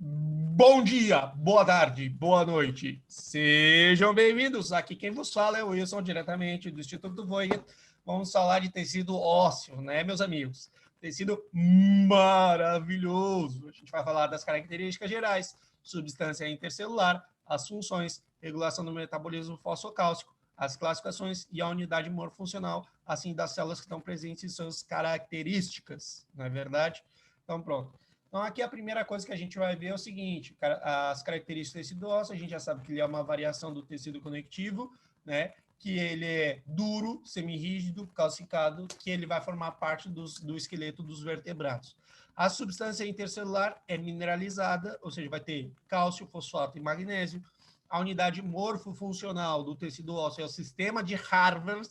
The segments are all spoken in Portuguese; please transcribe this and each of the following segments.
Bom dia, boa tarde, boa noite. Sejam bem-vindos. Aqui quem vos fala é o Wilson, diretamente do Instituto Voigt. Vamos falar de tecido ósseo, né, meus amigos? Tecido maravilhoso. A gente vai falar das características gerais, substância intercelular, as funções, regulação do metabolismo fosfocálcico, as classificações e a unidade morfuncional, assim das células que estão presentes e suas características, não é verdade? Então, pronto. Então, aqui a primeira coisa que a gente vai ver é o seguinte, as características do tecido ósseo, a gente já sabe que ele é uma variação do tecido conectivo, né? Que ele é duro, semirrígido, calcicado, que ele vai formar parte do esqueleto dos vertebrados. A substância intercelular é mineralizada, ou seja, vai ter cálcio, fosfato e magnésio. A unidade morfofuncional do tecido ósseo é o sistema de Harvard,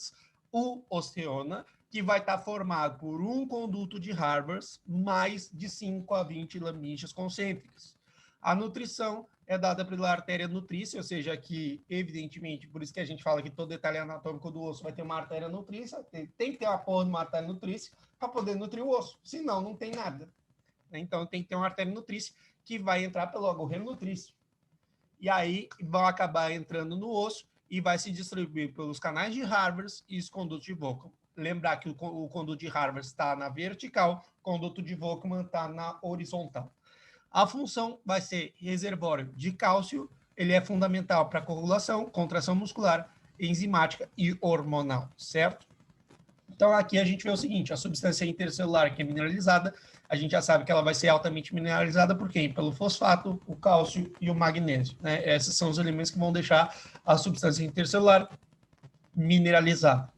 o osteona, que vai estar formado por um conduto de Harvard mais de 5 a 20 laminíceas concêntricas. A nutrição é dada pela artéria nutrícia, ou seja, que, evidentemente, por isso que a gente fala que todo detalhe anatômico do osso vai ter uma artéria nutrícia, tem que ter uma porra de uma artéria nutrícia para poder nutrir o osso, senão não tem nada. Então, tem que ter uma artéria nutrícia que vai entrar pelo agorreiro nutrício. E aí, vão acabar entrando no osso e vai se distribuir pelos canais de Harvard e os condutos de Volkmann. Lembrar que o conduto de Harvard está na vertical, o conduto de Volkmann está na horizontal. A função vai ser reservatório de cálcio, ele é fundamental para coagulação, contração muscular, enzimática e hormonal, certo? Então, aqui a gente vê o seguinte, a substância intercelular que é mineralizada, a gente já sabe que ela vai ser altamente mineralizada por quem? Pelo fosfato, o cálcio e o magnésio, né? Esses são os elementos que vão deixar a substância intercelular mineralizada.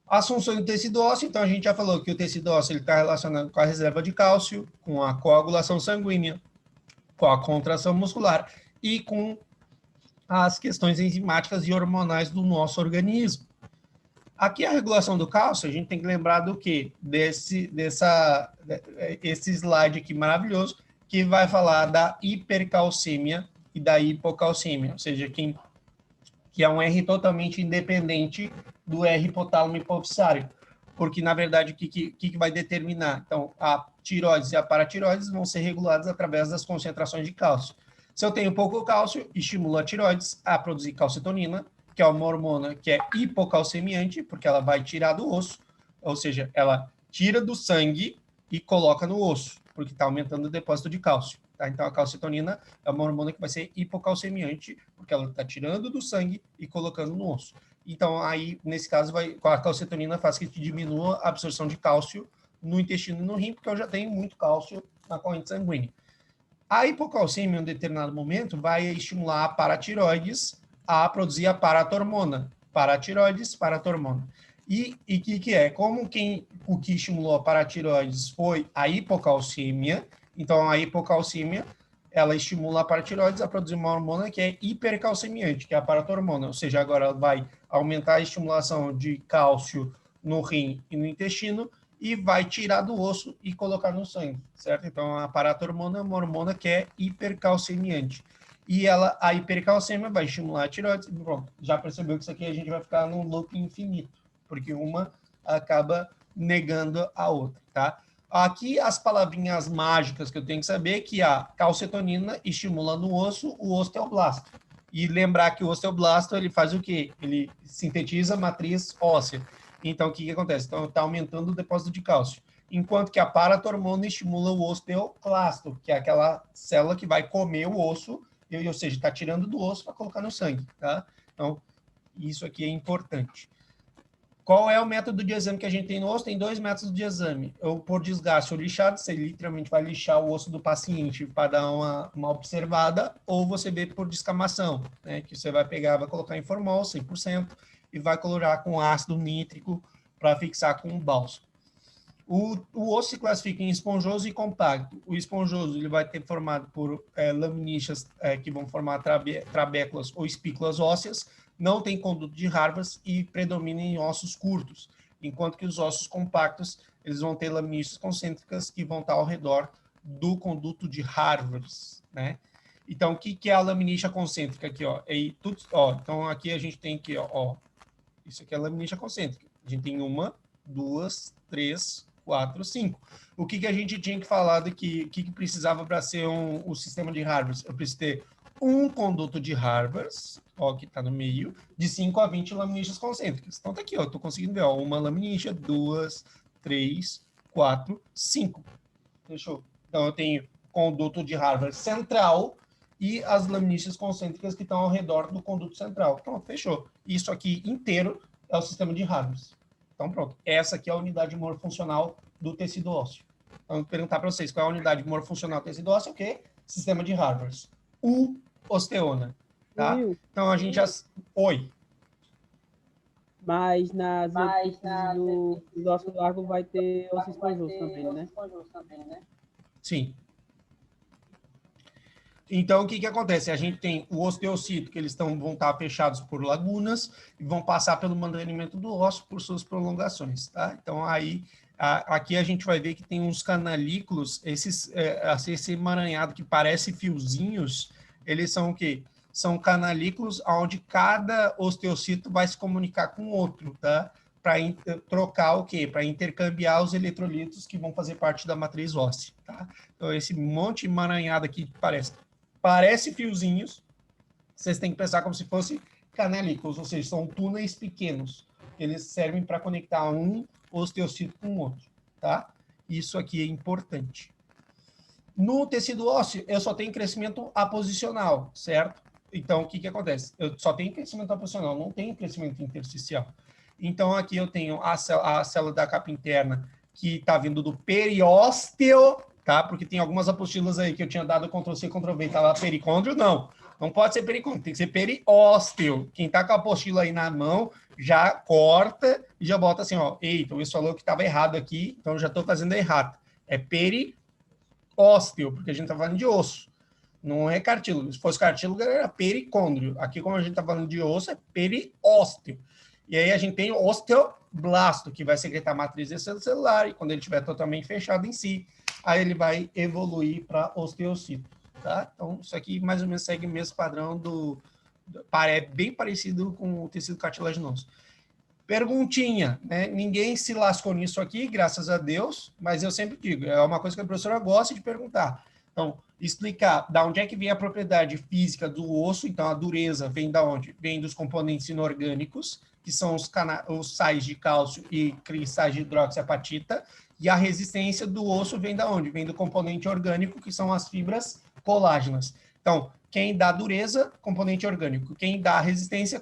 As funções do tecido ósseo, então a gente já falou que o tecido ósseo está relacionado com a reserva de cálcio, com a coagulação sanguínea, com a contração muscular e com as questões enzimáticas e hormonais do nosso organismo. Aqui a regulação do cálcio, a gente tem que lembrar do quê? Esse slide aqui maravilhoso, que vai falar da hipercalcemia e da hipocalcemia, ou seja, que é um R totalmente independente do R hipotálamo hipofissário, porque, na verdade, o que vai determinar? Então, a tireoides e a paratireoides vão ser reguladas através das concentrações de cálcio. Se eu tenho pouco cálcio, estimula a tireoides a produzir calcitonina, que é uma hormona que é hipocalcemiante, porque ela vai tirar do osso, ou seja, ela tira do sangue e coloca no osso, porque está aumentando o depósito de cálcio. Tá? Então, a calcitonina é uma hormona que vai ser hipocalcemiante, porque ela está tirando do sangue e colocando no osso. Então, aí, nesse caso, a calcitonina faz que diminua a absorção de cálcio no intestino e no rim, porque eu já tenho muito cálcio na corrente sanguínea. A hipocalcemia, em um determinado momento, vai estimular a paratireoides a produzir a paratormona. Paratireoides, paratormona. E o que é? Como o que estimulou a paratireoides foi a hipocalcemia, então a hipocalcemia, ela estimula a paratireoides a produzir uma hormona que é hipercalcemiante, que é a paratormona, ou seja, agora ela vai aumentar a estimulação de cálcio no rim e no intestino, e vai tirar do osso e colocar no sangue, certo? Então, a paratormona é uma hormona que é hipercalcemiante. E a hipercalcemia vai estimular a tireoide. Pronto, já percebeu que isso aqui a gente vai ficar num loop infinito, porque uma acaba negando a outra, tá? Aqui as palavrinhas mágicas que eu tenho que saber que a calcitonina estimula no osso o osteoblasto. E lembrar que o osteoblasto, ele faz o quê? Ele sintetiza a matriz óssea. Então, o que acontece? Então, está aumentando o depósito de cálcio. Enquanto que a paratormona estimula o osteoclasto, que é aquela célula que vai comer o osso, ou seja, está tirando do osso para colocar no sangue. Tá? Então, isso aqui é importante. Qual é o método de exame que a gente tem no osso? Tem 2 métodos de exame. Ou por desgaste ou lixado, você literalmente vai lixar o osso do paciente para dar uma observada, ou você vê por descamação, né? Que você vai pegar, vai colocar em formol, 100%, e vai colorar com ácido nítrico para fixar com um bálsamo. O osso se classifica em esponjoso e compacto. O esponjoso ele vai ter formado por laminíceas que vão formar trabéculas ou espículas ósseas, não tem conduto de Harvard e predomina em ossos curtos, enquanto que os ossos compactos eles vão ter laminíceas concêntricas que vão estar ao redor do conduto de Harvard, né? Então, o que é a laminícia concêntrica aqui, ó? Então, aqui a gente tem isso aqui é a laminícia concêntrica. A gente tem 1, 2, 3, 4, 5. O que a gente tinha que falar do que precisava para ser o sistema de Harvard? Eu preciso ter um conduto de Harvard, ó, que está no meio, de 5 a 20 laminíceas concêntricas. Então, tá aqui, ó, estou conseguindo ver, ó, uma laminícia, 2, 3, 4, 5. Fechou? Então, eu tenho conduto de Harvard central e as laminíceas concêntricas que estão ao redor do conduto central. Então, fechou. Isso aqui inteiro é o sistema de Harvard. Então, pronto. Essa aqui é a unidade morfuncional do tecido ósseo. Então, vou perguntar para vocês qual é a unidade morfuncional do tecido ósseo, o quê? Sistema de Harvard. U osteona. Tá? Então, a gente já... Oi. Mas nas epífises do osso largo vai ter ossos conjuntos também, né? Sim. Então, o que acontece? A gente tem o osteocito, que eles vão estar fechados por lagunas e vão passar pelo mantenimento do osso por suas prolongações, tá? Então, aí, aqui a gente vai ver que tem uns canalículos, esse emaranhado que parece fiozinhos, eles são o quê? São canalículos onde cada osteocito vai se comunicar com o outro, tá? Para trocar o quê? Para intercambiar os eletrolitos que vão fazer parte da matriz óssea, tá? Então, esse monte emaranhado aqui parece fiozinhos, vocês têm que pensar como se fosse canalículos, ou seja, são túneis pequenos. Eles servem para conectar um osteocito com o outro, tá? Isso aqui é importante. No tecido ósseo, eu só tenho crescimento aposicional, certo? Então, o que acontece? Eu só tenho crescimento aposicional, não tenho crescimento intersticial. Então, aqui eu tenho a célula da capa interna que está vindo do periósteo, tá? Porque tem algumas apostilas aí que eu tinha dado Ctrl+C, Ctrl+V, estava pericôndrio, não pode ser pericôndrio, tem que ser periósteo. Quem está com a apostila aí na mão, já corta e já bota assim, ó, eita, o Luiz falou que estava errado aqui, então já estou fazendo errado. É periósteo, porque a gente está falando de osso, não é cartílago. Se fosse cartílago, era pericôndrio. Aqui, como a gente está falando de osso, é periósteo. E aí a gente tem o osteoblasto, que vai secretar matriz extracelular, e quando ele estiver totalmente fechado em si, aí ele vai evoluir para osteocito, tá? Então, isso aqui mais ou menos segue o mesmo padrão é bem parecido com o tecido cartilaginoso. Perguntinha, né? Ninguém se lascou nisso aqui, graças a Deus, mas eu sempre digo, é uma coisa que a professora gosta de perguntar. Então, explicar da onde é que vem a propriedade física do osso, então a dureza vem da onde? Vem dos componentes inorgânicos, que são os sais de cálcio e cristais de hidroxiapatita, e a resistência do osso vem da onde? Vem do componente orgânico, que são as fibras colágenas. Então, quem dá dureza, componente orgânico. Quem dá resistência,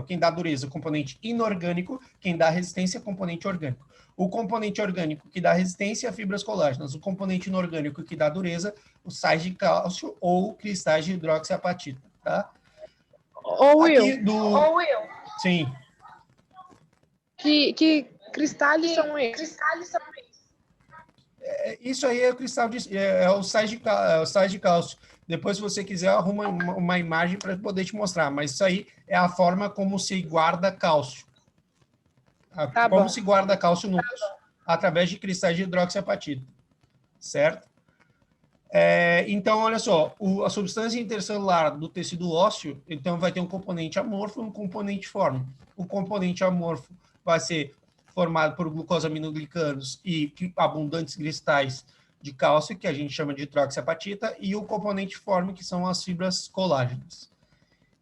quem dá dureza, componente inorgânico. Quem dá resistência, componente orgânico. O componente orgânico que dá resistência, fibras colágenas. O componente inorgânico que dá dureza, os sais de cálcio ou cristais de hidroxiapatita, tá? Ô, Will. Sim. Que cristais são esses? Isso aí é o cristal os sais de cálcio. Depois, se você quiser, arruma uma imagem para poder te mostrar. Mas isso aí é a forma como se guarda cálcio. Como se guarda cálcio no osso? Através de cristais de hidroxiapatita. Certo? Então, olha só. A substância intercelular do tecido ósseo, então, vai ter um componente amorfo e um componente forme. O componente amorfo vai ser formado por glucosaminoglicanos e abundantes cristais de cálcio, que a gente chama de hidroxiapatita, e o componente forme, que são as fibras colágenas.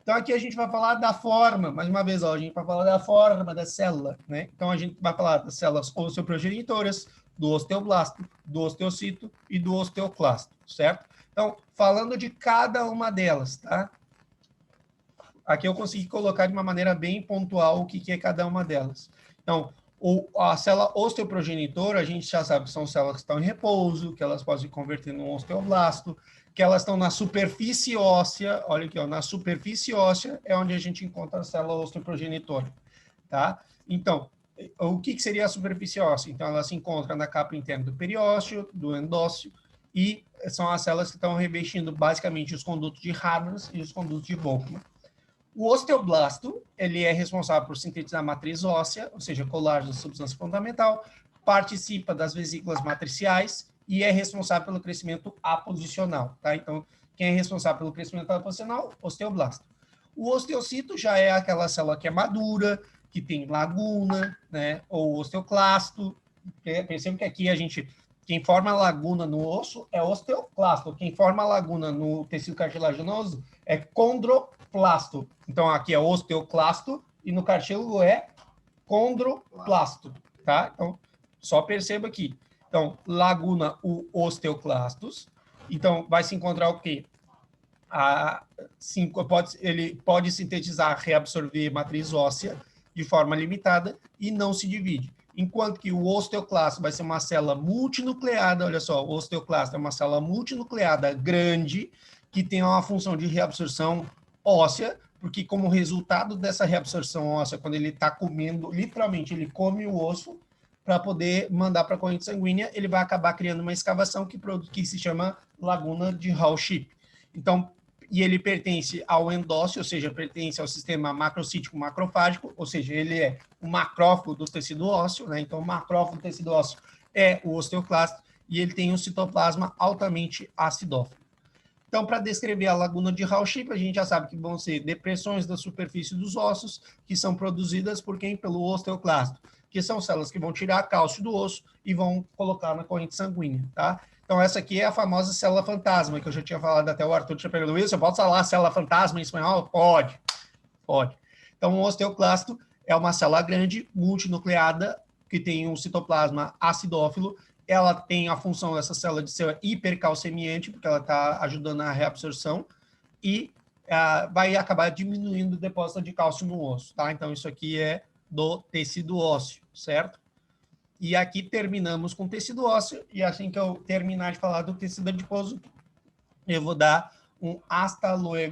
Então, aqui a gente vai falar da forma, mais uma vez, ó, a gente vai falar da forma da célula, né? Então, a gente vai falar das células osteoprogenitoras, do osteoblasto, do osteocito e do osteoclasto, certo? Então, falando de cada uma delas, tá? Aqui eu consegui colocar de uma maneira bem pontual o que é cada uma delas. Então, a célula osteoprogenitora, a gente já sabe que são células que estão em repouso, que elas podem se converter num osteoblasto, que elas estão na superfície óssea, olha aqui, ó, na superfície óssea é onde a gente encontra a célula osteoprogenitora, tá? Então, o que seria a superfície óssea? Então, ela se encontra na capa interna do periósteo, do endócio, e são as células que estão revestindo basicamente os condutos de Harvard e os condutos de Volkmann. O osteoblasto, ele é responsável por sintetizar a matriz óssea, ou seja, colágeno, substância fundamental, participa das vesículas matriciais e é responsável pelo crescimento aposicional, tá? Então, quem é responsável pelo crescimento aposicional? Osteoblasto. O osteocito já é aquela célula que é madura, que tem laguna, né? Ou osteoclasto, Perceba que aqui quem forma a laguna no osso é osteoclasto, quem forma a laguna no tecido cartilaginoso é condroplasto. Então, aqui é osteoclasto e no cartílago é condroplasto, tá? Então, só perceba aqui. Então, laguna, o osteoclastos. Então, vai se encontrar o quê? Ele pode sintetizar, reabsorver matriz óssea de forma limitada e não se divide. Enquanto que o osteoclasto vai ser uma célula multinucleada, olha só, o osteoclasto é uma célula multinucleada grande que tem uma função de reabsorção óssea, porque como resultado dessa reabsorção óssea, quando ele está comendo, literalmente, ele come o osso para poder mandar para a corrente sanguínea, ele vai acabar criando uma escavação que se chama laguna de Hall-Ship. Então, e ele pertence ao endócio, ou seja, pertence ao sistema macrocítico macrofágico, ou seja, ele é o macrófago do tecido ósseo, né? Então, o macrófago do tecido ósseo é o osteoclasto e ele tem um citoplasma altamente acidófilo. Então, para descrever a laguna de Hall-Ship, a gente já sabe que vão ser depressões da superfície dos ossos, que são produzidas por quem? Pelo osteoclasto, que são células que vão tirar cálcio do osso e vão colocar na corrente sanguínea, tá? Então, essa aqui é a famosa célula fantasma, que eu já tinha falado, até o Arthur tinha perguntado isso. Eu posso falar célula fantasma em espanhol? Pode. Então, o osteoclasto é uma célula grande, multinucleada, que tem um citoplasma acidófilo. Ela tem a função dessa célula de ser hipercalcemiante, porque ela está ajudando na reabsorção, e vai acabar diminuindo o depósito de cálcio no osso, tá? Então, isso aqui é do tecido ósseo, certo? E aqui terminamos com tecido ósseo, e assim que eu terminar de falar do tecido adiposo, eu vou dar um hasta luego